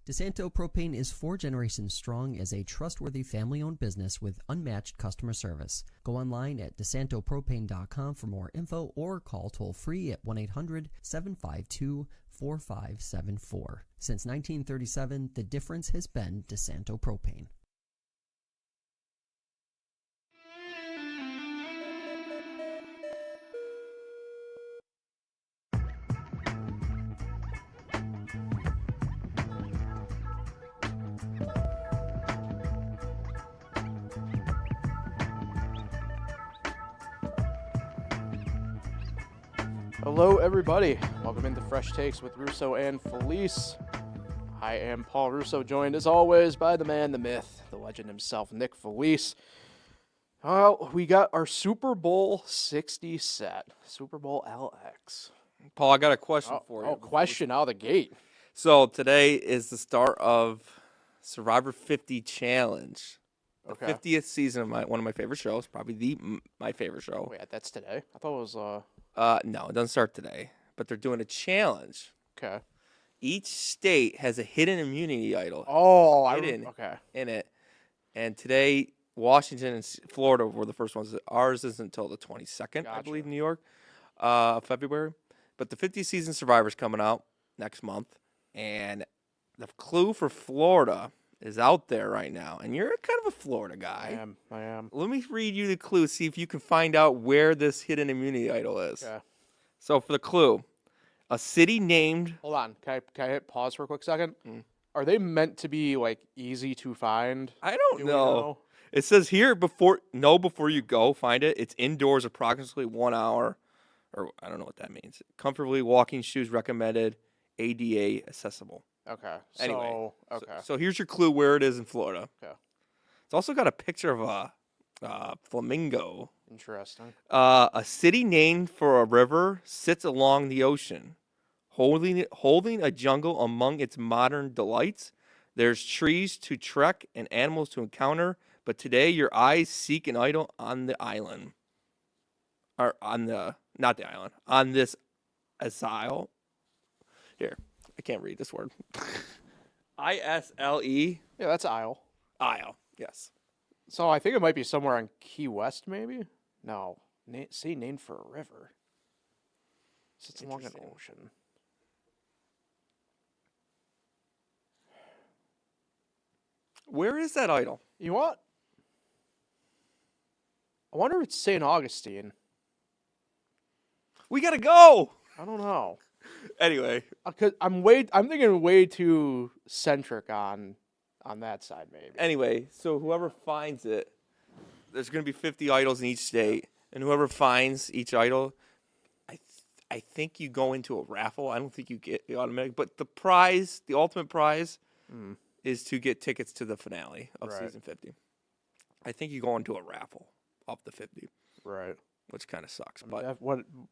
DeSanto Propane is 4 generations strong as a trustworthy family-owned business with unmatched customer service. Go online at DeSantoPropane.com for more info or call toll-free at 1-800-752-4574. Since 1937, the difference has been DeSanto Propane. Hello, everybody. Welcome into Fresh Takes with Russo and Felice. I am Paul Russo, joined as always by the man, the myth, the legend himself, Nick Felice. Well, we got our Super Bowl 60 set, Super Bowl LX. Paul, I got a question for you. Question out of the gate. So today is the start of Survivor 50 Challenge. The 50th season of one of my favorite shows, probably my favorite show. Wait, that's today? I thought it was... No, it doesn't start today. But they're doing a challenge. Okay. Each state has a hidden immunity idol. In it. And today, Washington and Florida were the first ones. Ours isn't until the 22nd, I believe, New York, February. But the 50th season Survivor's coming out next month. And the clue for Florida is out there right now. And you're kind of a Florida guy. I am. Let me read you the clue, see if you can find out where this hidden immunity idol is. Okay. So for the clue, a city named... Hold on. Can I hit pause for a quick second? Are they meant to be, like, easy to find? I don't know. It says here, before you go, find it. It's indoors approximately 1 hour. Or I don't know what that means. Comfortably walking shoes recommended, ADA accessible. Okay. Anyway, okay. So here's your clue where it is in Florida. Okay. It's also got a picture of a flamingo. Interesting. A city named for a river sits along the ocean, holding a jungle among its modern delights. There's trees to trek and animals to encounter, but today your eyes seek an idol on the island. Or not the island, on this asile. Here. I can't read this word. ISLE. Yeah, that's Isle. Isle, yes. So I think it might be somewhere on Key West, maybe? No. City named for a river. Sits along an ocean. Where is that idol? You know what? I wonder if it's St. Augustine. We gotta go! I don't know. Anyway, Cause I'm thinking way too centric on that side, maybe. Anyway, so whoever finds it, there's going to be 50 idols in each state, and whoever finds each idol, I think you go into a raffle. I don't think you get the automatic, but the prize, the ultimate prize, is to get tickets to the finale of season 50. I think you go into a raffle of the 50. Right. Which kind of sucks.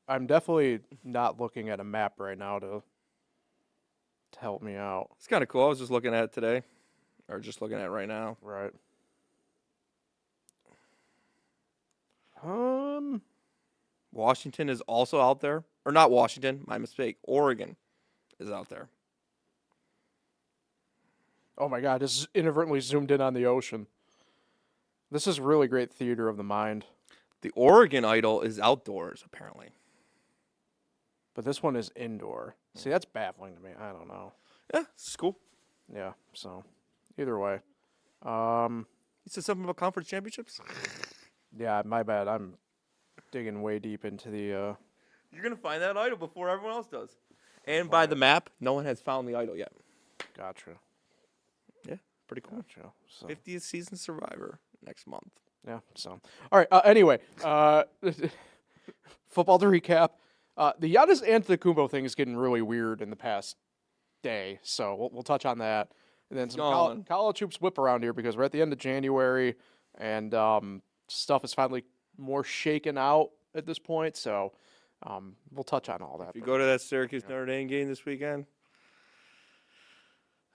I'm definitely not looking at a map right now to help me out. It's kind of cool. I was just looking at it today, or just looking at it right now. Right. Washington is also out there. Or not Washington, my mistake. Oregon is out there. Oh my God, this is inadvertently zoomed in on the ocean. This is really great theater of the mind. The Oregon idol is outdoors, apparently. But this one is indoor. See, that's baffling to me. I don't know. Yeah, it's cool. Yeah, so either way. You said something about conference championships? Yeah, my bad. I'm digging way deep into the... You're going to find that idol before everyone else does. And by the map, no one has found the idol yet. Gotcha. Yeah, pretty cool. Gotcha. So. 50th season Survivor next month. Yeah, so. All right, anyway. Football to recap. The Giannis Antetokounmpo thing is getting really weird in the past day, so we'll touch on that. And then some college hoops whip around here because we're at the end of January, and stuff is finally more shaken out at this point, so we'll touch on all that. If you go to that Syracuse-Notre Dame game this weekend,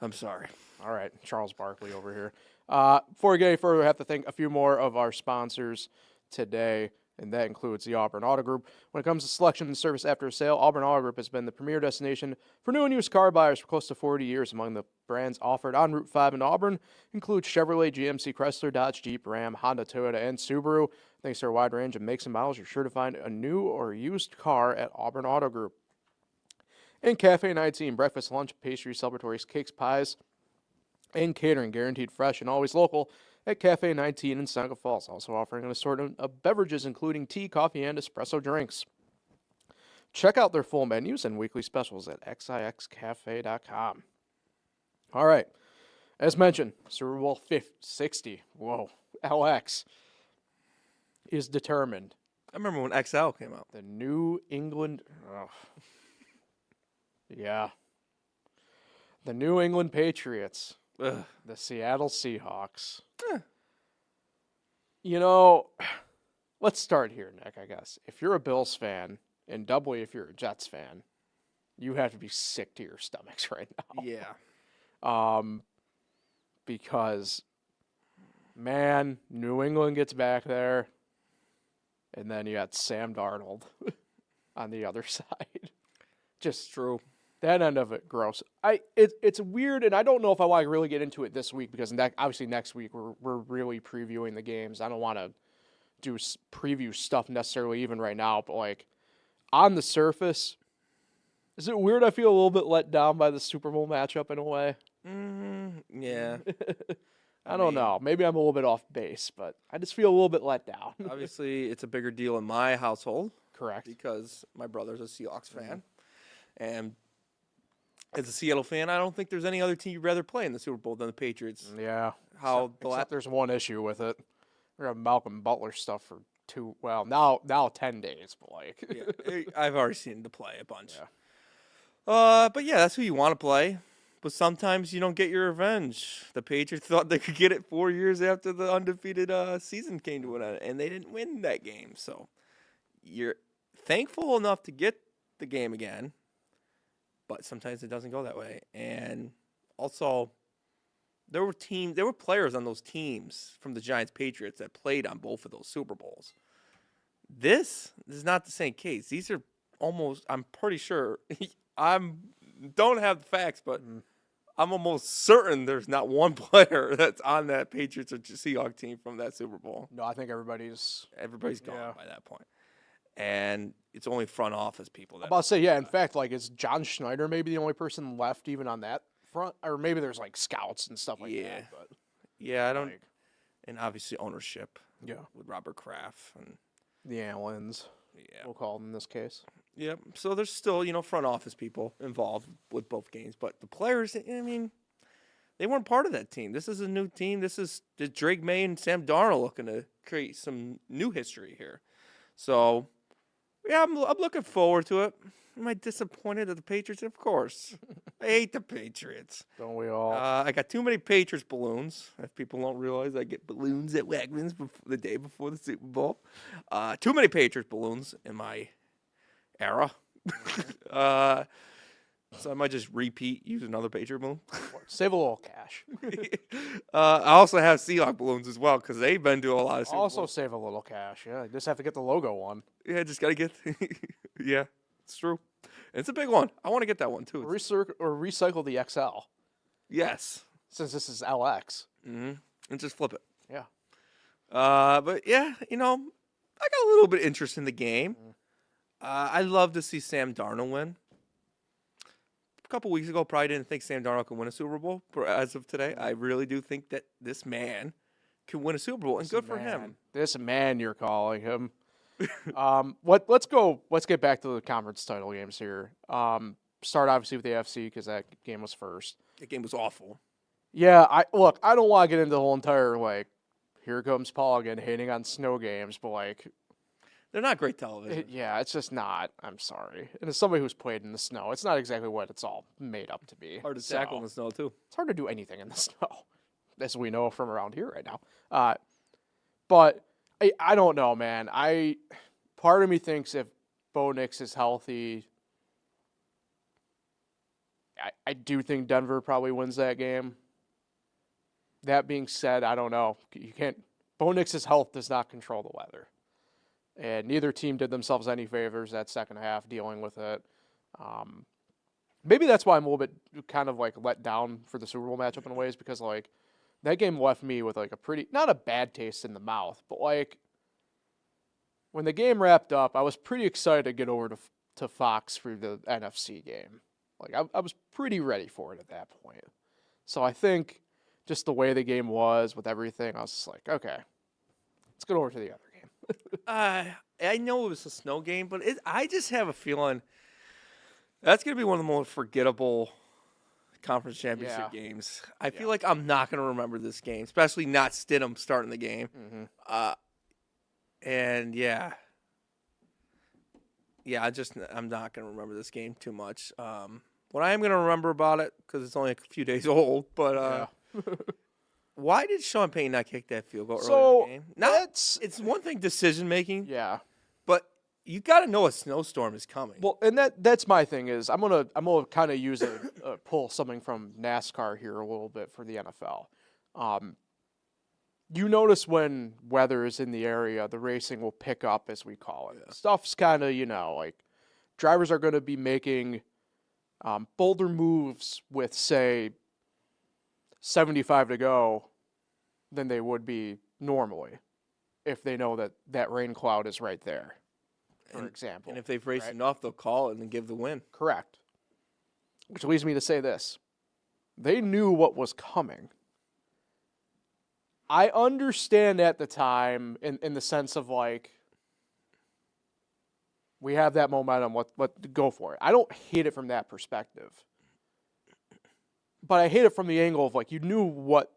I'm sorry. All right, Charles Barkley over here. Before we get any further, I have to thank a few more of our sponsors today, and that includes the Auburn Auto Group. When it comes to selection and service after a sale, Auburn Auto Group has been the premier destination for new and used car buyers for close to 40 years. Among the brands offered on Route 5 in Auburn include Chevrolet, GMC, Chrysler, Dodge, Jeep, Ram, Honda, Toyota, and Subaru. Thanks to our wide range of makes and models, you're sure to find a new or used car at Auburn Auto Group. And Cafe 19, breakfast, lunch, pastries, celebratories, cakes, pies, and catering, guaranteed fresh and always local at Cafe 19 in Seneca Falls. Also offering an assortment of beverages, including tea, coffee, and espresso drinks. Check out their full menus and weekly specials at xixcafe.com. All right. As mentioned, Super Bowl 60, LX, is determined. I remember when XL came out. The New England... Yeah. The New England Patriots. Ugh. The Seattle Seahawks. Eh. You know, let's start here, Nick, I guess. If you're a Bills fan, and doubly if you're a Jets fan, you have to be sick to your stomachs right now. Yeah. Because, man, New England gets back there, and then you got Sam Darnold on the other side. Just True. that end of it, gross. It's weird, and I don't know if I want to really get into it this week because obviously next week we're really previewing the games. I don't want to do preview stuff necessarily even right now, but like on the surface, is it weird? I feel a little bit let down by the Super Bowl matchup in a way. Yeah. I don't know. Maybe I'm a little bit off base, but I just feel a little bit let down. Obviously, it's a bigger deal in my household. Correct. Because my brother's a Seahawks fan. And as a Seattle fan, I don't think there's any other team you'd rather play in the Super Bowl than the Patriots. Yeah. Except There's one issue with it. We're going to have Malcolm Butler stuff for now 10 days, but like. Yeah, I've already seen the play a bunch. Yeah. But yeah, that's who you want to play. But sometimes you don't get your revenge. The Patriots thought they could get it 4 years after the undefeated season came to an end, and they didn't win that game. So you're thankful enough to get the game again, but sometimes it doesn't go that way. And also, there were players on those teams from the Giants Patriots that played on both of those Super Bowls. This is not the same case. These are almost, I'm pretty sure, don't have the facts, but I'm almost certain there's not one player that's on that Patriots or Seahawks team from that Super Bowl. No, I think everybody's gone by that point. And it's only front office people. I'm about to say, yeah, in fact, like, is John Schneider maybe the only person left even on that front? Or maybe there's, like, scouts and stuff like that. But, yeah, I don't. And obviously ownership. Yeah. With Robert Kraft and the Allens. Yeah. We'll call them in this case. Yep. So there's still, front office people involved with both games. But the players, I mean, they weren't part of that team. This is a new team. This is Drake May and Sam Darnold looking to create some new history here. So, yeah, I'm looking forward to it. Am I disappointed at the Patriots? Of course. I hate the Patriots. Don't we all? I got too many Patriots balloons. If people don't realize, I get balloons at Wegmans the day before the Super Bowl. Too many Patriots balloons in my era. So I might just use another Patriot balloon. Save a little cash. I also have Seahawks balloons as well because they've been doing a lot of Super Also Bowls. save a little cash. Yeah, you just have to get the logo one. Yeah, just got to get. Yeah, it's true. It's a big one. I want to get that one too. Recycle the XL. Yes. Since this is LX. Mm-hmm. And just flip it. Yeah. But yeah, I got a little bit of interest in the game. I'd love to see Sam Darnold win. A couple weeks ago, probably didn't think Sam Darnold could win a Super Bowl. But as of today, I really do think that this man can win a Super Bowl, and good for him. This man, you're calling him. Let's get back to the conference title games here. Start obviously with the AFC because that game was first. That game was awful. Yeah, I don't want to get into the whole entire here comes Paul again hating on snow games, but they're not great television. It's just not. I'm sorry. And as somebody who's played in the snow, it's not exactly what it's all made up to be. Hard to tackle in the snow too. It's hard to do anything in the snow, as we know from around here right now. But I don't know, man. Part of me thinks if Bo Nix is healthy, I do think Denver probably wins that game. That being said, I don't know. Bo Nix's health does not control the weather. And neither team did themselves any favors that second half dealing with it. maybe that's why I'm a little bit kind of like let down for the Super Bowl matchup in ways, because like that game left me with like a pretty, not a bad taste in the mouth, but like when the game wrapped up, I was pretty excited to get over to Fox for the NFC game. Like I was pretty ready for it at that point. So I think just the way the game was with everything, I was just like, okay, let's get over to the other game. I know it was a snow game, but I just have a feeling that's going to be one of the most forgettable conference championship games. I feel like I'm not going to remember this game, especially not Stidham starting the game. Mm-hmm. And I'm not going to remember this game too much. What I am going to remember about it, because it's only a few days old, but why did Sean Payton not kick that field goal early in the game? It's one thing decision making, but you got to know a snowstorm is coming. Well, and that's my thing is I'm gonna kind of use pull something from NASCAR here a little bit for the NFL. You notice when weather is in the area, the racing will pick up, as we call it. Yeah. Stuff's kind of, like drivers are going to be making bolder moves with, say, 75 to go than they would be normally if they know that rain cloud is right there, for example. And if they've raced enough, they'll call it and give the win. Correct. Which leads me to say this. They knew what was coming. I understand at the time in the sense of like, we have that momentum, what go for it. I don't hate it from that perspective. But I hate it from the angle of like, you knew what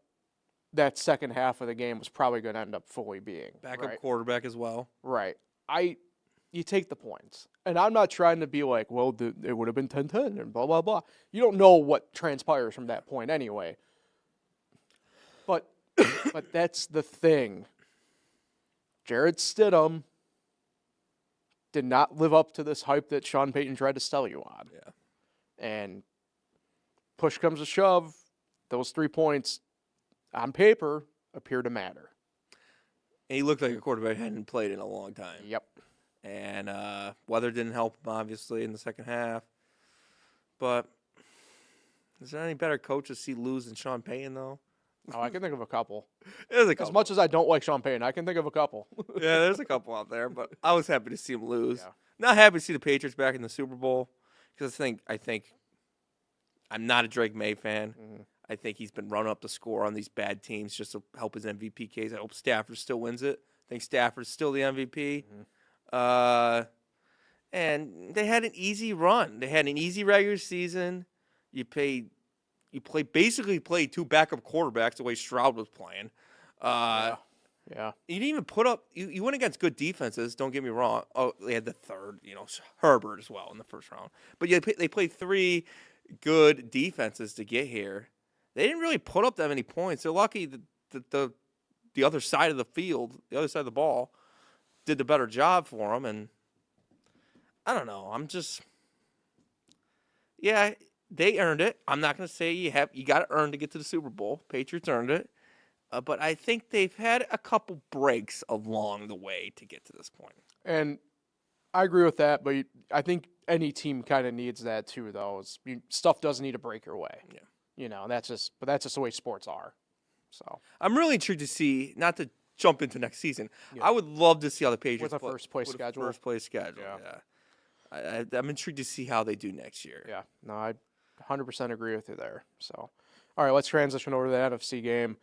that second half of the game was probably going to end up fully being. Backup quarterback as well. Right. You take the points. And I'm not trying to be like, well, it would have been 10-10 and blah, blah, blah. You don't know what transpires from that point anyway. But that's the thing. Jarrett Stidham did not live up to this hype that Sean Payton tried to sell you on. Yeah. And push comes to shove, those 3 points on paper appear to matter. And he looked like a quarterback hadn't played in a long time. Yep. And weather didn't help him, obviously, in the second half. But is there any better coach to see lose than Sean Payton, though? Oh, I can think of a couple. There's a couple. As much as I don't like Sean Payton, I can think of a couple. Yeah, there's a couple out there, but I was happy to see him lose. Yeah. Not happy to see the Patriots back in the Super Bowl because I think I'm not a Drake May fan. Mm-hmm. I think he's been running up the score on these bad teams just to help his MVP case. I hope Stafford still wins it. I think Stafford's still the MVP. Mm-hmm. And they had an easy run. They had an easy regular season. Basically played two backup quarterbacks the way Stroud was playing. Yeah. You didn't even put up. You went against good defenses. Don't get me wrong. Oh, they had the third, Herbert as well in the first round. But they played three good defenses to get here. They didn't really put up that many points. They're lucky that the other side of the field, the other side of the ball, did the better job for them. And I don't know. They earned it. I'm not going to say you got to earn to get to the Super Bowl. Patriots earned it. But I think they've had a couple breaks along the way to get to this point. And I agree with that, but I think any team kind of needs that too, though. Stuff doesn't need to break your way. Yeah. That's just the way sports are. So I'm really intrigued to see, not to jump into next season, I would love to see how the Patriots with a first place schedule. Yeah. I'm intrigued to see how they do next year. Yeah. No, I 100% agree with you there. So, all right, let's transition over to the NFC game.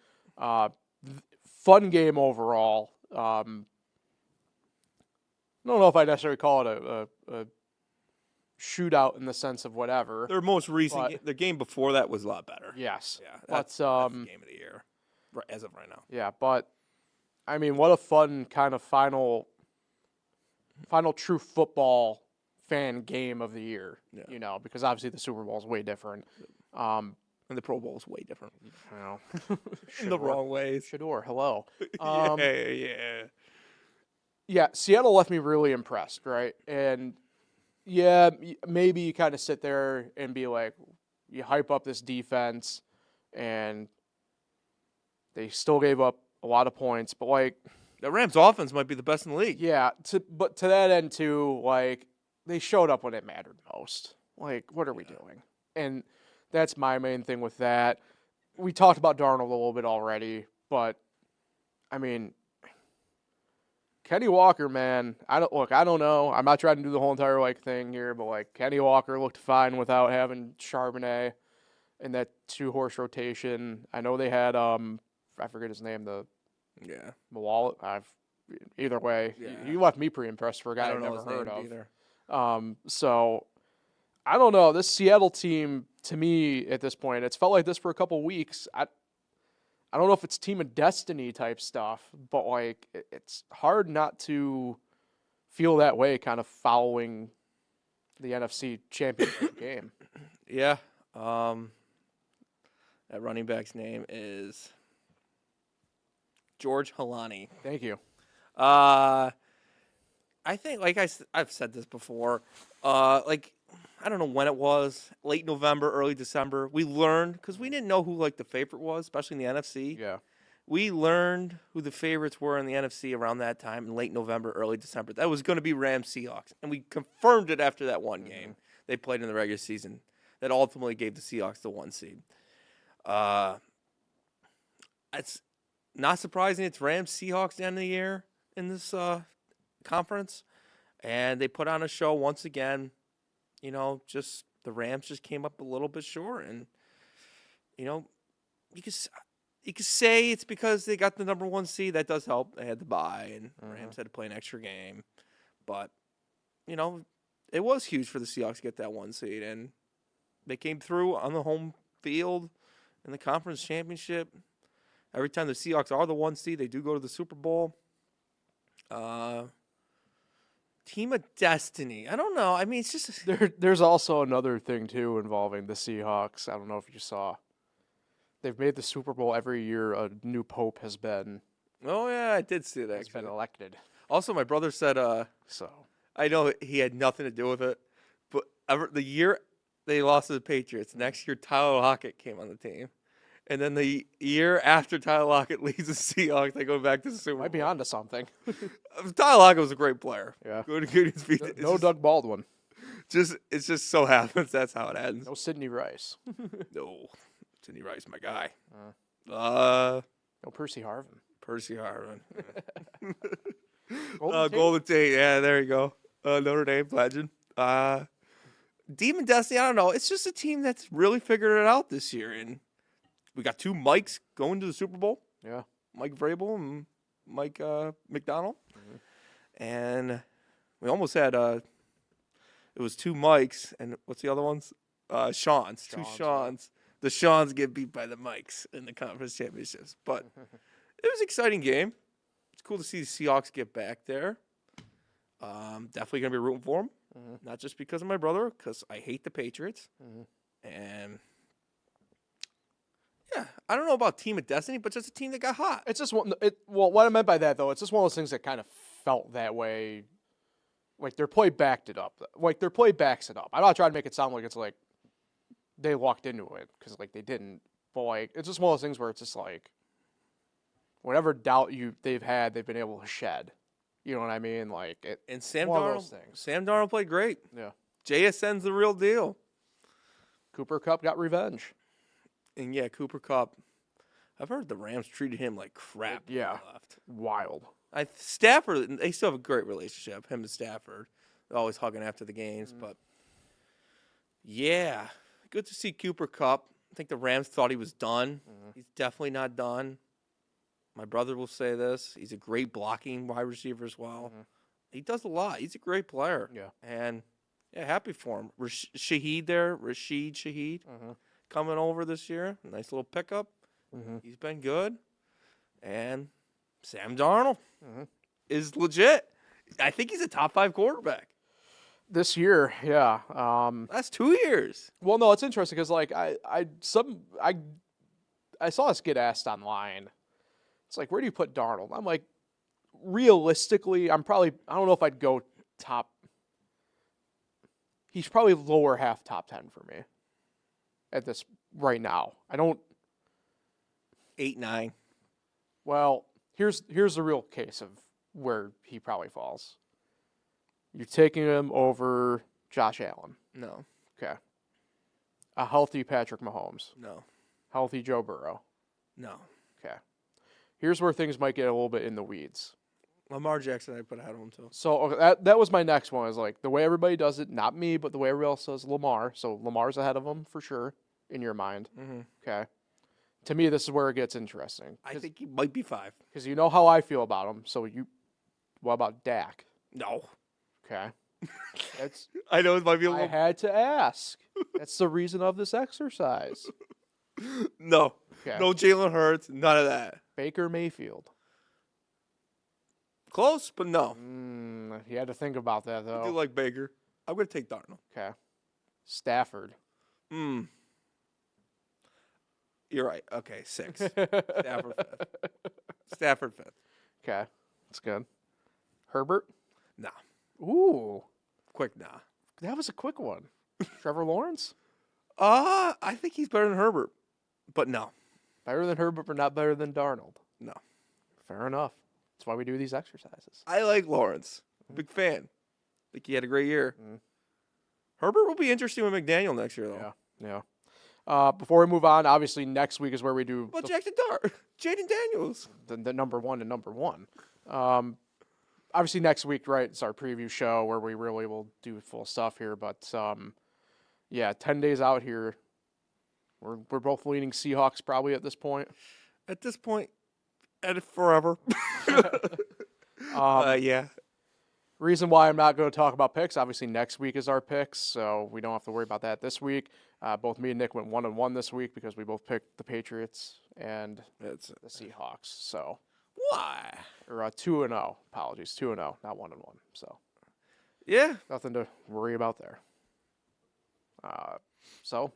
Fun game overall. I don't know if I necessarily call it a shootout in the sense of whatever. Their most recent the game before that was a lot better. Yes. Yeah. That's the game of the year as of right now. Yeah, but I mean, what a fun kind of final true football fan game of the year. Yeah. Because obviously the Super Bowl is way different. And the Pro Bowl is way different. In the wrong ways. Shador, hello. Yeah. Seattle left me really impressed, right? And yeah, maybe you kind of sit there and be like, you hype up this defense, and they still gave up a lot of points, but like the Rams' offense might be the best in the league. Yeah, but to that end too, like they showed up when it mattered most. Like, what are we doing? And that's my main thing with that. We talked about Darnold a little bit already, but, I mean, Kenny Walker, man, I don't know. I'm not trying to do the whole entire, like, thing here, but, like, Kenny Walker looked fine without having Charbonnet in that 2-horse rotation. I know they had, I forget his name, Milwaukee. Either way, he left me pretty impressed for a guy I've never heard of. Either. So I don't know. This Seattle team, to me, at this point, it's felt like this for a couple weeks. I don't know if it's team of destiny type stuff, but like it's hard not to feel that way kind of following the NFC Championship game. Yeah. That running back's name is George Halani. Thank you. I think, like I've said this before, like, I don't know when it was, late November, early December, we learned, because we didn't know who, like, the favorite was, especially in the NFC. Yeah. We learned who the favorites were in the NFC around that time, in late November, early December. That was going to be Rams-Seahawks, and we confirmed it after that one game they played in the regular season that ultimately gave the Seahawks the 1 seed. It's not surprising it's Rams-Seahawks at the end of the year in this conference, and they put on a show once again. You know, just the Rams just came up a little bit short, and you know, you could say it's because they got the number 1 seed. That does help. They had to bye, and Rams had to play an extra game, but you know, it was huge for the Seahawks to get that 1 seed, and they came through on the home field in the conference championship. Every time the Seahawks are the 1 seed, they do go to the Super Bowl. Team of destiny. I don't know. I mean, it's just There's also another thing too involving the Seahawks. I don't know if you saw. They've made the Super Bowl every year. A new pope has been. Oh yeah, I did see that. Has been elected. Also, my brother said. So I know he had nothing to do with it, but the year they lost to the Patriots, next year Tyler Lockett came on the team. And then the year after Tyler Lockett leaves the Seahawks, they go back to the Super Bowl. Might be onto something. Tyler Lockett was a great player. Yeah. Good. No Doug Baldwin. It just so happens that's how it ends. No Sidney Rice. No. Sidney Rice, my guy. No Percy Harvin. Percy Harvin. Golden Tate. Yeah, there you go. Notre Dame legend. Demon Destiny, I don't know. It's just a team that's really figured it out this year, and we got 2 Mikes going to the Super Bowl. Yeah. Mike Vrabel and Mike McDonald. And we almost had it was 2 Mikes, and what's the other ones? Sean's. 2 Sean's. The Sean's get beat by the Mikes in the conference championships. But it was an exciting game. It's cool to see the Seahawks get back there. Definitely going to be rooting for them. Not just because of my brother, because I hate the Patriots. And yeah, I don't know about Team of Destiny, but just a team that got hot. It's just what I meant by that though, it's just one of those things that kind of felt that way. Like their play backed it up. Like their play backs it up. I'm not trying to make it sound like it's like they walked into it because like they didn't. But like it's just one of those things where it's just like whatever doubt they've been able to shed. You know what I mean? Like it. And Sam Darnold played great. Yeah. JSN's the real deal. Cooper Kupp got revenge. And yeah, Cooper Kupp. I've heard the Rams treated him like crap. Yeah. When he left. Wild. Stafford, they still have a great relationship. Him and Stafford. They're always hugging after the games. But yeah, good to see Cooper Kupp. I think the Rams thought he was done. He's definitely not done. My brother will say this. He's a great blocking wide receiver as well. He does a lot. He's a great player. Yeah. And yeah, happy for him. Rashid Shaheed. Coming over this year. Nice little pickup. He's been good. And Sam Darnold is legit. I think he's a top 5 quarterback. This year, yeah. That's 2 years. Well, no, it's interesting because like I saw this get asked online. It's like, where do you put Darnold? I'm like, realistically, I don't know if I'd go top. He's probably lower half top 10 for me. At this right now, I don't 8-9. Well, here's the real case of where he probably falls. You're taking him over Josh Allen. No. Okay. A healthy Patrick Mahomes. No. Healthy Joe Burrow. No. Okay. Here's where things might get a little bit in the weeds. Lamar Jackson, I put ahead of him too. So okay, that was my next one. Is like the way everybody does it, not me, but the way everybody else does Lamar. So Lamar's ahead of him for sure in your mind. Mm-hmm. Okay. To me, this is where it gets interesting. I think he might be 5. Because you know how I feel about him. So what about Dak? No. Okay. I know it might be a I little. had to ask. That's the reason of this exercise. No. Okay. No Jalen Hurts. None of that. Baker Mayfield. Close, but no. You had to think about that, though. I do like Baker. I'm going to take Darnold. Okay. Stafford. You're right. Okay, 6. Stafford 5th. Stafford 5th. Okay. That's good. Herbert? Nah. Ooh. Quick nah. That was a quick one. Trevor Lawrence? I think he's better than Herbert, but no. Better than Herbert, but not better than Darnold. No. Fair enough. That's why we do these exercises. I like Lawrence. Big fan. Think he had a great year. Herbert will be interesting with McDaniel next year, though. Yeah. Before we move on, obviously next week is where we do Well, Jaden Daniels. the number one and number one. Obviously next week, right, it's our preview show where we really will do full stuff here. But, 10 days out here, we're both leaning Seahawks probably at this point. At this point, and forever. Yeah. Reason why I'm not going to talk about picks, obviously next week is our picks, so we don't have to worry about that this week. Both me and Nick went 1-1 this week because we both picked the Patriots and the Seahawks. So why? Or 2-0. Apologies, 2-0, not 1-1. So yeah, nothing to worry about there. So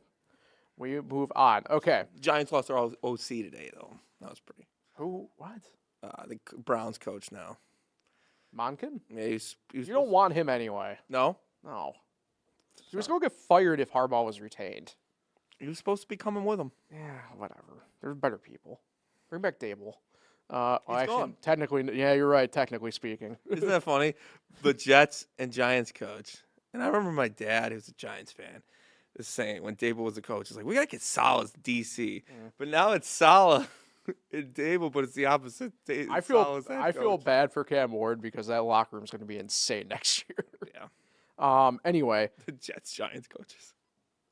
we move on. Okay. Giants lost their OC today, though. That was pretty. Who? What? The Browns coach now. Monken? Yeah, he's you don't want him anyway. No? No. He was going to get fired if Harbaugh was retained. He was supposed to be coming with him. Yeah, whatever. There's better people. Bring back Dable. He's gone. Technically, yeah, you're right, technically speaking. Isn't that funny? The Jets and Giants coach. And I remember my dad, who was a Giants fan, was saying when Dable was the coach, he's like, we got to get Salah's DC. But now it's Salah and Dable, but it's the opposite. I feel bad for Cam Ward because that locker room's going to be insane next year. Yeah. Anyway. The Jets-Giants coaches.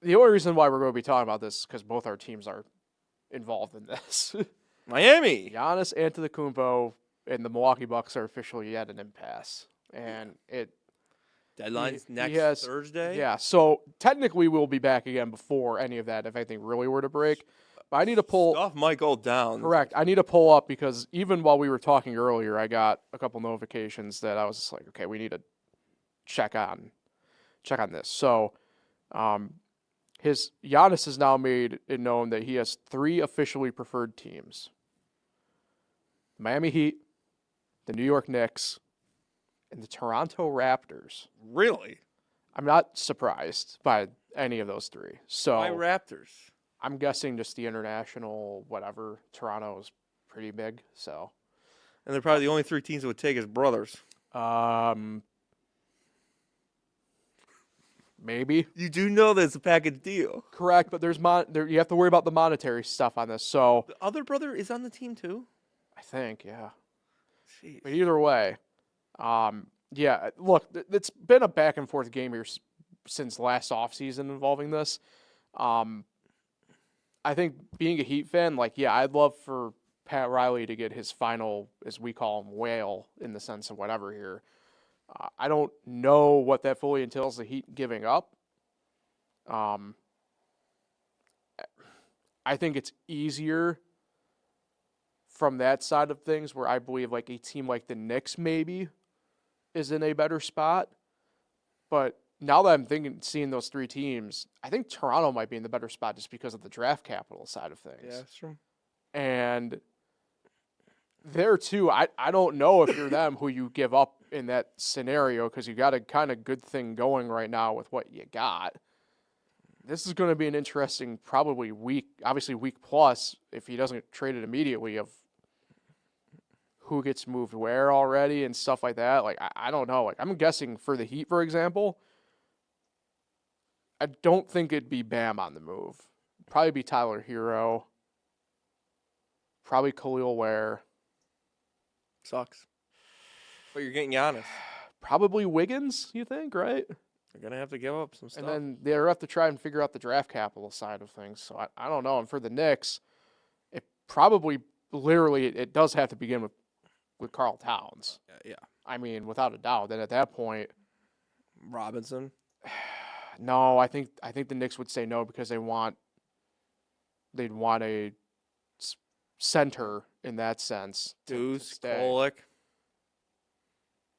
The only reason why we're going to be talking about this is because both our teams are involved in this. Miami. Giannis Antetokounmpo and the Milwaukee Bucks are officially at an impasse. And Deadline's next Thursday? Yeah, so technically we'll be back again before any of that if anything really were to break. But I need to pull... Stuff might go down. Correct. I need to pull up because even while we were talking earlier, I got a couple notifications that I was just like, okay, we need to check on this. So Giannis has now made it known that he has 3 officially preferred teams. The Miami Heat, the New York Knicks, and the Toronto Raptors. Really? I'm not surprised by any of those 3. So why Raptors? I'm guessing just the international whatever. Toronto is pretty big, so. And they're probably the only 3 teams that would take his brothers. Maybe. You do know that it's a package deal. Correct, but you have to worry about the monetary stuff on this. So the other brother is on the team too? I think, yeah. Jeez. But either way, yeah, look, it's been a back and forth game here since last offseason involving this. I think being a Heat fan, I'd love for Pat Riley to get his final, as we call him, whale in the sense of whatever here. I don't know what that fully entails, the Heat giving up. I think it's easier from that side of things where I believe a team like the Knicks maybe is in a better spot. But now that I'm seeing those 3 teams, I think Toronto might be in the better spot just because of the draft capital side of things. Yeah, that's true. And there too, I don't know if you're them who you give up in that scenario because you got a kind of good thing going right now with what you got. This is going to be an interesting probably week, obviously week plus, if he doesn't get traded immediately, of who gets moved where already and stuff like that. I don't know. I'm guessing for the Heat, for example, I don't think it'd be Bam on the move. Probably be Tyler Hero. Probably Khalil Ware. Sucks. But you're getting Giannis. Probably Wiggins, you think, right? They're going to have to give up some stuff. And then they'll have to try and figure out the draft capital side of things. So I don't know. And for the Knicks, it probably literally it does have to begin with Karl Towns. Yeah. I mean, without a doubt. Then at that point, Robinson. no, I think the Knicks would say no because they'd want a center in that sense. Deuce, stay. Kolek.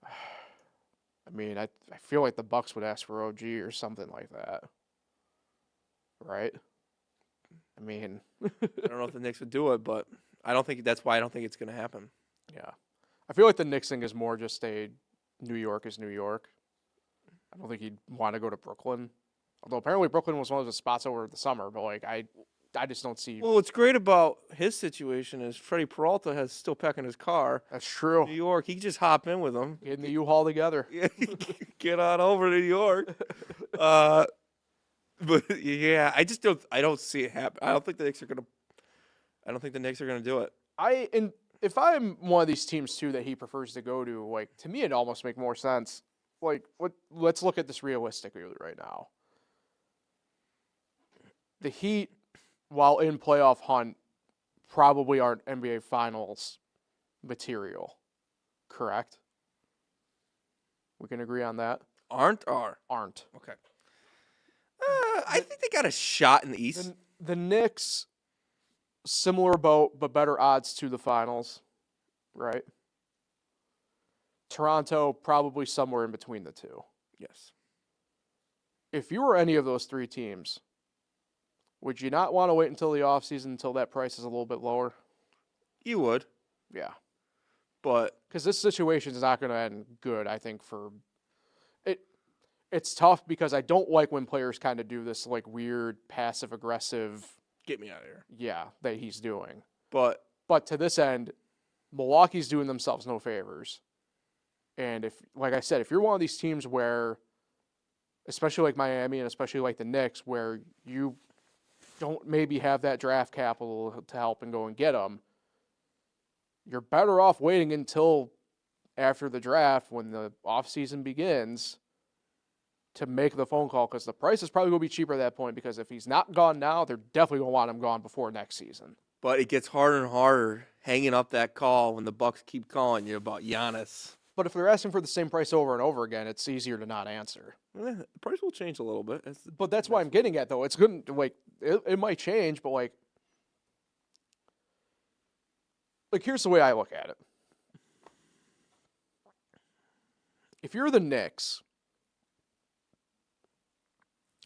I mean, I feel like the Bucks would ask for OG or something like that, right? I mean, I don't know if the Knicks would do it, but that's why I don't think it's going to happen. Yeah, I feel like the Knicks thing is more just a New York is New York. I don't think he'd want to go to Brooklyn, although apparently Brooklyn was one of the spots over the summer. But like I just don't see. Well, what's great about his situation is Freddie Peralta has still packing his car. That's true. New York, he can just hop in with him. Get in the U-Haul together. Get on over to New York. But yeah, I don't see it happen. I don't think the Knicks are gonna do it. If I'm one of these teams too that he prefers to go to, like to me it'd almost make more sense. Like let's look at this realistically right now. The Heat, while in playoff hunt, probably aren't NBA Finals material. Correct? We can agree on that? Aren't. Okay. I think they got a shot in the East. The Knicks, similar boat, but better odds to the finals, right? Toronto, probably somewhere in between the two. Yes. If you were any of those three teams, would you not want to wait until the offseason until that price is a little bit lower? You would. Yeah. But because this situation is not going to end good, I think, for it. It's tough because I don't like when players kind of do this like weird passive-aggressive get me out of here. Yeah, that he's doing. But to this end, Milwaukee's doing themselves no favors. And if, like I said, if you're one of these teams where, especially like Miami and especially like the Knicks, where you don't maybe have that draft capital to help and go and get them, you're better off waiting until after the draft when the offseason begins to make the phone call, because the price is probably going to be cheaper at that point, because if he's not gone now, they're definitely going to want him gone before next season. But it gets harder and harder hanging up that call when the Bucks keep calling you about Giannis. But if they're asking for the same price over and over again, it's easier to not answer. The price will change a little bit. But that's why I'm getting at, though. It's good. Like it might change, but like here's the way I look at it. If you're the Knicks,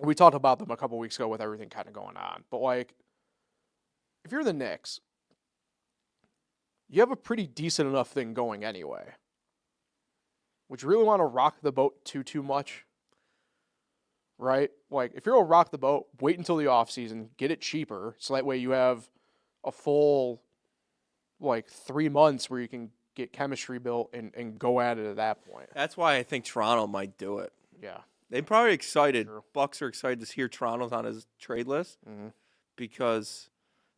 we talked about them a couple weeks ago with everything kind of going on, but like if you're the Knicks, you have a pretty decent enough thing going anyway. Would you really want to rock the boat too much? Right? Like, if you're going to rock the boat, wait until the offseason, get it cheaper, so that way you have a full, 3 months where you can get chemistry built and go at it at that point. That's why I think Toronto might do it. Yeah. They're probably excited. Sure. Bucks are excited to hear Toronto's on his trade list because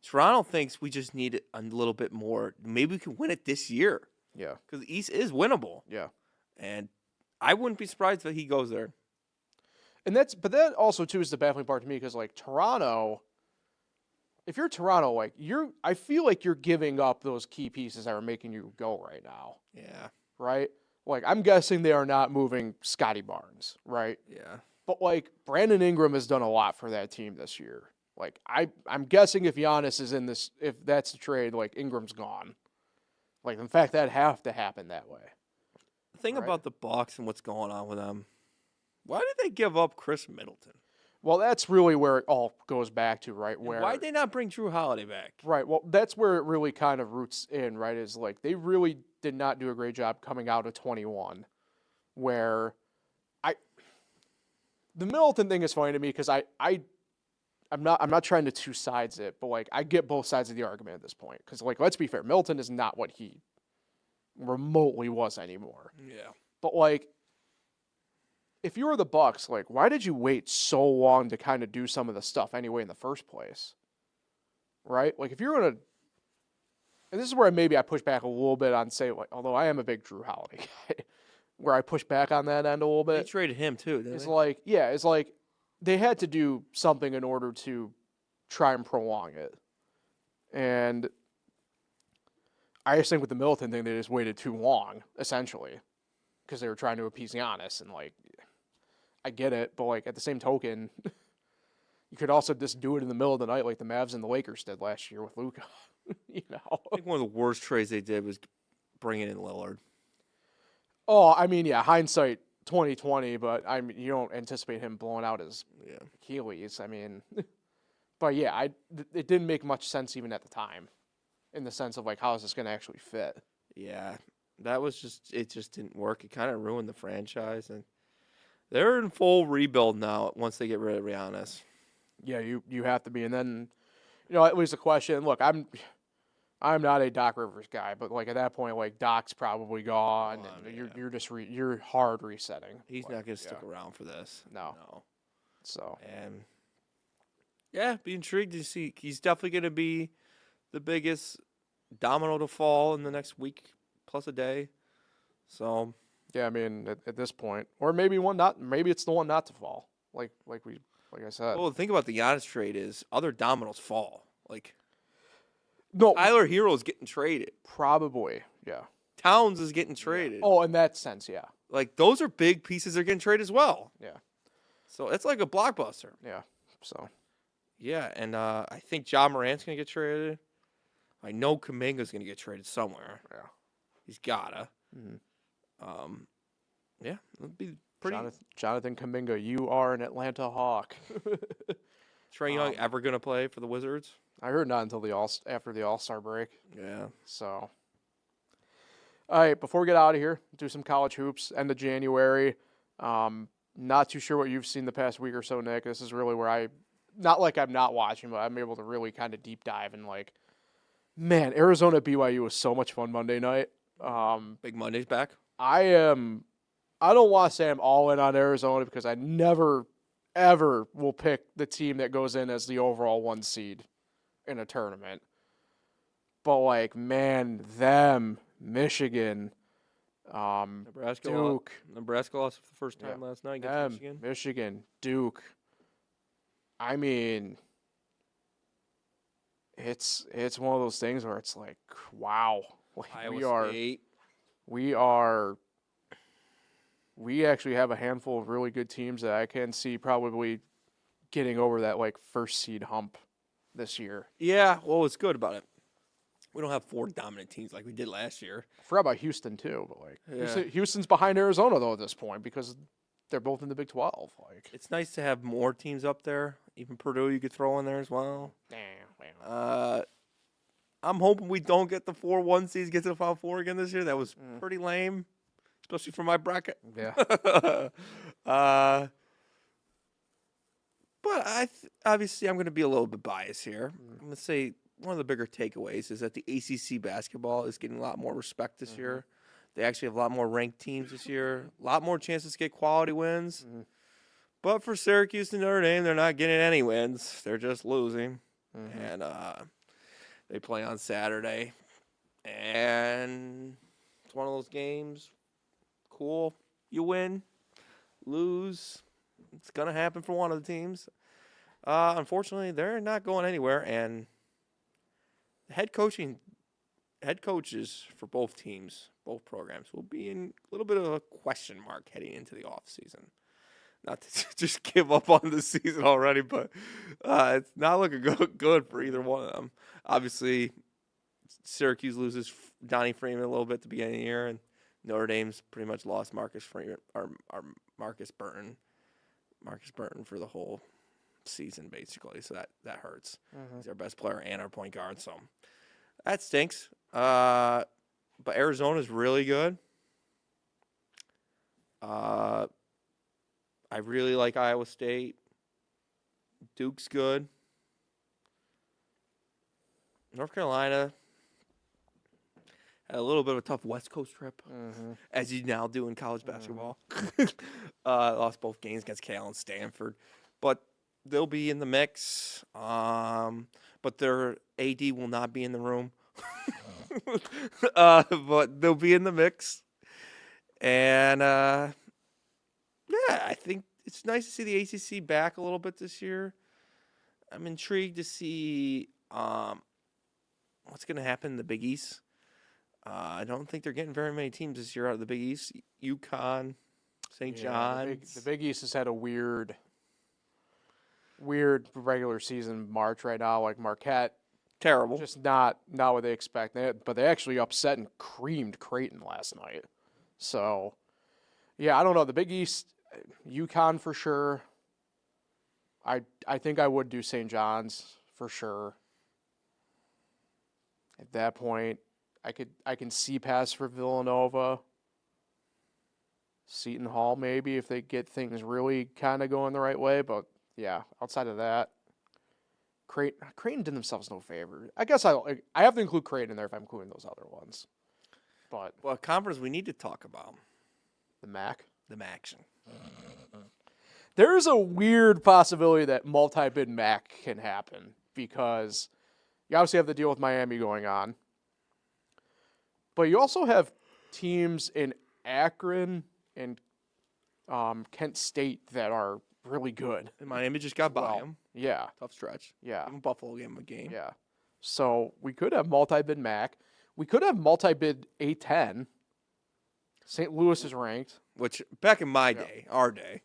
Toronto thinks we just need a little bit more. Maybe we can win it this year. Yeah. Because the East is winnable. Yeah. And I wouldn't be surprised if he goes there. And but that also too is the baffling part to me, because Toronto, if you're Toronto, I feel like you're giving up those key pieces that are making you go right now. Yeah. Right? I'm guessing they are not moving Scotty Barnes, right? Yeah. But Brandon Ingram has done a lot for that team this year. I'm guessing if Giannis is in this, if that's the trade, Ingram's gone. In fact, that'd have to happen that way. The thing about the Bucks and what's going on with them, why did they give up Chris Middleton? Well, that's really where it all goes back to, right? Why did they not bring Drew Holiday back? Right. Well, that's where it really kind of roots in, right? Is they really did not do a great job coming out of 21, where the Middleton thing is funny to me because I'm not trying to two sides it, but I get both sides of the argument at this point, because let's be fair, Middleton is not what he remotely was anymore. Yeah. But if you were the Bucks, like, why did you wait so long to kind of do some of the stuff anyway in the first place? Right? Like, if you're going to, and this is where maybe I push back a little bit on, say, like, although I am a big Drew Holiday guy, where I push back on that end a little They bit. traded him too, didn't It's they? like, yeah, it's like they had to do something in order to try and prolong it. And I just think with the Middleton thing, they just waited too long, essentially, because they were trying to appease Giannis. And, like, I get it, but, like, at the same token, you could also just do it in the middle of the night like the Mavs and the Lakers did last year with Luka. You know? I think one of the worst trades they did was bringing in Lillard. Oh, I mean, yeah, hindsight 2020, but I mean, you don't anticipate him blowing out his Achilles. I mean, but yeah, it didn't make much sense even at the time, in the sense of like, how is this going to actually fit? Yeah, that was it just didn't work. It kind of ruined the franchise, and they're in full rebuild now once they get rid of Giannis. Yeah, you have to be, and then, you know, it was a question. Look, I'm not a Doc Rivers guy, but like at that point, like Doc's probably gone, and you're just you're hard resetting. He's not going to stick around for this. No. So and yeah, be intrigued to see. He's definitely going to be the biggest domino to fall in the next week plus a day. So yeah, I mean at this point, or maybe maybe it's the one not to fall. Like I said. Well, the thing about the Giannis trade is other dominoes fall. Like No, Tyler Hero's getting traded. probably, yeah. Towns is getting traded. Oh, in that sense, yeah. Like those are big pieces they're getting traded as well. Yeah. So it's like a blockbuster. Yeah. So Yeah, and I think Ja Morant's gonna get traded. I know Kuminga's gonna get traded somewhere. yeah. He's gotta. Mm-hmm. Yeah, it'll be pretty. Jonathan Kuminga, you are an Atlanta Hawk. Trae Young ever gonna play for the Wizards? I heard not until after the All-Star break. Yeah. So, all right, before we get out of here, do some college hoops. End of January. Not too sure what you've seen the past week or so, Nick. This is really where not like I'm not watching, but I'm able to really kind of deep dive and like, man, Arizona BYU was so much fun Monday night. Big Monday's back. I don't want to say I'm all in on Arizona because I never, ever will pick the team that goes in as the overall 1 seed in a tournament. But, like, man, Michigan, Nebraska Duke. Nebraska lost for the first time last night against Michigan, Duke. I mean, it's one of those things where it's like, wow. Like, Iowa State. We actually have a handful of really good teams that I can see probably getting over that like first seed hump this year. Yeah, well, what's good about it? We don't have 4 dominant teams like we did last year. I forgot about Houston too, but like Houston's behind Arizona though at this point because they're both in the Big 12. Like It's nice to have more teams up there. Even Purdue you could throw in there as well. I'm hoping we don't get the 4-1 seeds get to the Final Four again this year. That was pretty lame, especially for my bracket. Yeah. But obviously I'm going to be a little bit biased here. I'm going to say one of the bigger takeaways is that the ACC basketball is getting a lot more respect this year. They actually have a lot more ranked teams this year, a lot more chances to get quality wins. But for Syracuse and Notre Dame, they're not getting any wins. They're just losing. And they play on Saturday. And it's one of those games. Cool. You win. Lose. It's going to happen for one of the teams. Unfortunately, they're not going anywhere. And head coaches for both teams, both programs, will be in a little bit of a question mark heading into the offseason. Not to just give up on the season already, but it's not looking good for either one of them. Obviously, Syracuse loses Donnie Freeman a little bit at the beginning of the year, and Notre Dame's pretty much lost Marcus Freeman or Marcus Burton for the whole season, basically. So that hurts. He's our best player and our point guard, so that stinks. But Arizona's really good. I really like Iowa State. Duke's good. North Carolina Had a little bit of a tough West Coast trip, as you now do in college basketball. Lost both games against Cal and Stanford. But they'll be in the mix. But their AD will not be in the room. But they'll be in the mix. And, yeah, I think it's nice to see the ACC back a little bit this year. I'm intrigued to see what's going to happen in the Big East. I don't think they're getting very many teams this year out of the Big East. UConn, St. John's. The Big East has had a weird regular season March right now. Like Marquette, Terrible. just not what they expect. But they actually upset and creamed Creighton last night. So, yeah, I don't know. The Big East, UConn for sure. I think I would do St. John's for sure. At that point, I can see pass for Villanova. Seton Hall maybe if they get things really kind of going the right way. But, yeah, outside of that, Creighton did themselves no favor. I guess I have to include Creighton in there if I'm including those other ones. But Well, a conference we need to talk about. the MAC. The MAC. There's a weird possibility that multi-bid MAC can happen because you obviously have the deal with Miami going on. But you also have teams in Akron and Kent State that are really good. And Miami just got by them. Yeah, Tough stretch. yeah, Even Buffalo gave them a game. yeah. So we could have multi-bid MAC. We could have multi-bid A10. St. Louis is ranked. Which, back in my day, our day,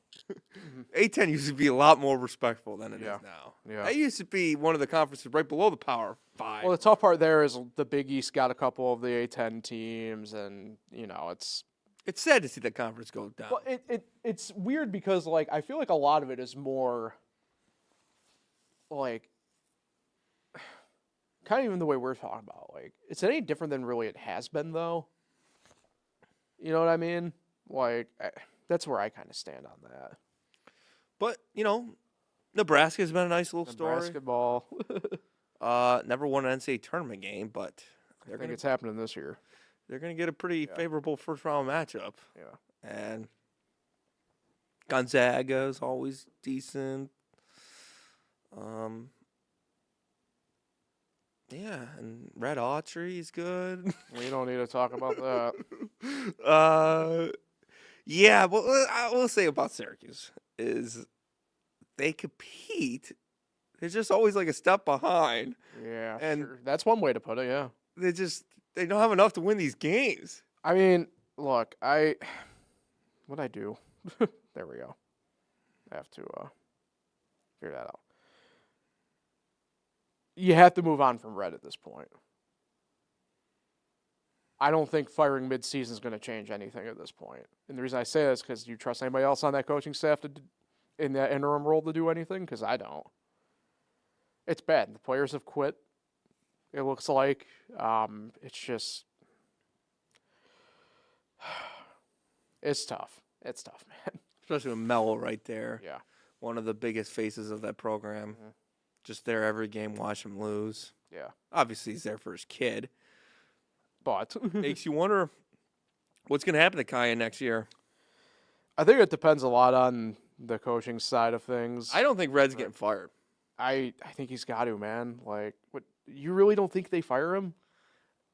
A10 used to be a lot more respectful than it is now. Yeah. That used to be one of the conferences right below the Power 5. Well, the tough part there is the Big East got a couple of the A10 teams, and, it's sad to see that conference go down. Well, it's weird because, like, I feel like a lot of it is more, like, kind of even the way we're talking about. Like, it's any different than really it has been, though. You know what I mean? Like, that's where I kind of stand on that. But, Nebraska's been a nice little story. Basketball. Never won an NCAA tournament game, but I think it's happening this year. they're going to get a pretty favorable first-round matchup. Yeah. And Gonzaga is always decent. Yeah, and Red Autry is good. We don't need to talk about that. Yeah, what I will say about Syracuse is they compete. They're just always like a step behind. Yeah, And- sure. That's one way to put it, yeah. They don't have enough to win these games. I mean, look, what'd I do? There we go. I have to figure that out. You have to move on from Red at this point. I don't think firing mid-season is going to change anything at this point. And the reason I say that is because you trust anybody else on that coaching staff in that interim role to do anything? Because I don't. It's bad. The players have quit. It looks like it's just it's tough. It's tough, man. Especially with Mello right there. Yeah. One of the biggest faces of that program. Mhm. Just there every game, watch him lose. Yeah. Obviously, he's there for his kid. But Makes you wonder what's going to happen to Kaya next year. I think it depends a lot on the coaching side of things. I don't think Red's getting fired. I think he's got to, man. Like, what? You really don't think they fire him?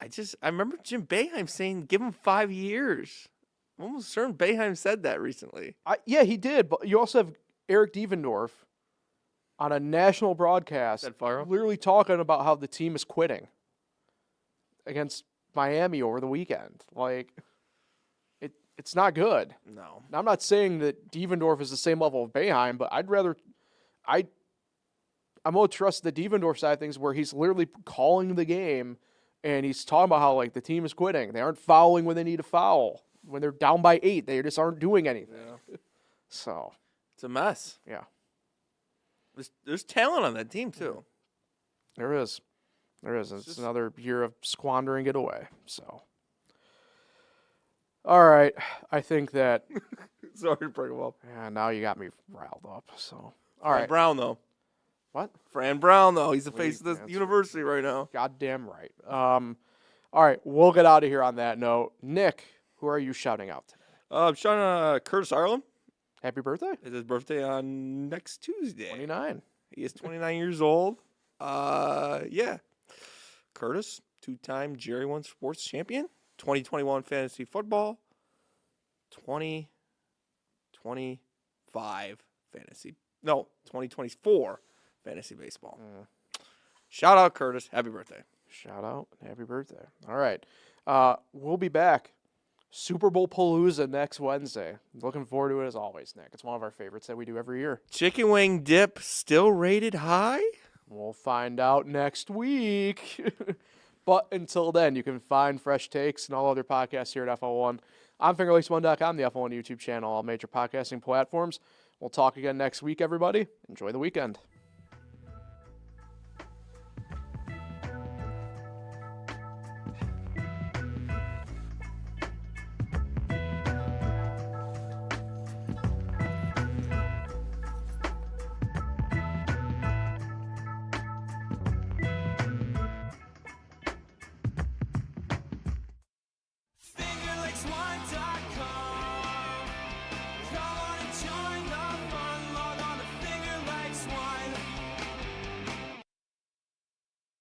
I remember Jim Boeheim saying, give him 5 years. I'm almost certain Boeheim said that recently. Yeah, he did. But you also have Eric Devendorf on a national broadcast Said fire him? literally talking about how the team is quitting against Miami over the weekend. Like, it's not good. No. Now, I'm not saying that Devendorf is the same level of Boeheim, but I'm going to trust the Devendorf side of things where he's literally calling the game and he's talking about how, like, the team is quitting. They aren't fouling when they need to foul. When they're down by 8, they just aren't doing anything. Yeah. So, It's a mess. yeah, There's talent on that team, too. there is. There is. It's another year of squandering it away. So, all right. I think that, Sorry to bring him up. yeah, now you got me riled up. So, all Fran right. Brown, though. What? Fran Brown, though. He's the face of this That's university right now. Goddamn right. All right, we'll get out of here on that note. Nick, who are you shouting out today? I'm shouting out Curtis Ireland. Happy birthday. It's his birthday on next Tuesday. 29. He is 29 years old. Yeah. Curtis, 2-time Jerry One Sports champion. 2021 fantasy football. 2024 fantasy baseball. Shout out, Curtis. Happy birthday. Shout out. Happy birthday. All right. We'll be back. Super Bowl Palooza next Wednesday. Looking forward to it as always, Nick. It's one of our favorites that we do every year. Chicken wing dip still rated high? We'll find out next week. But until then, you can find fresh takes and all other podcasts here at FL1 on fingerlakes1.com, the FL1 YouTube channel, all major podcasting platforms. We'll talk again next week, everybody. Enjoy the weekend.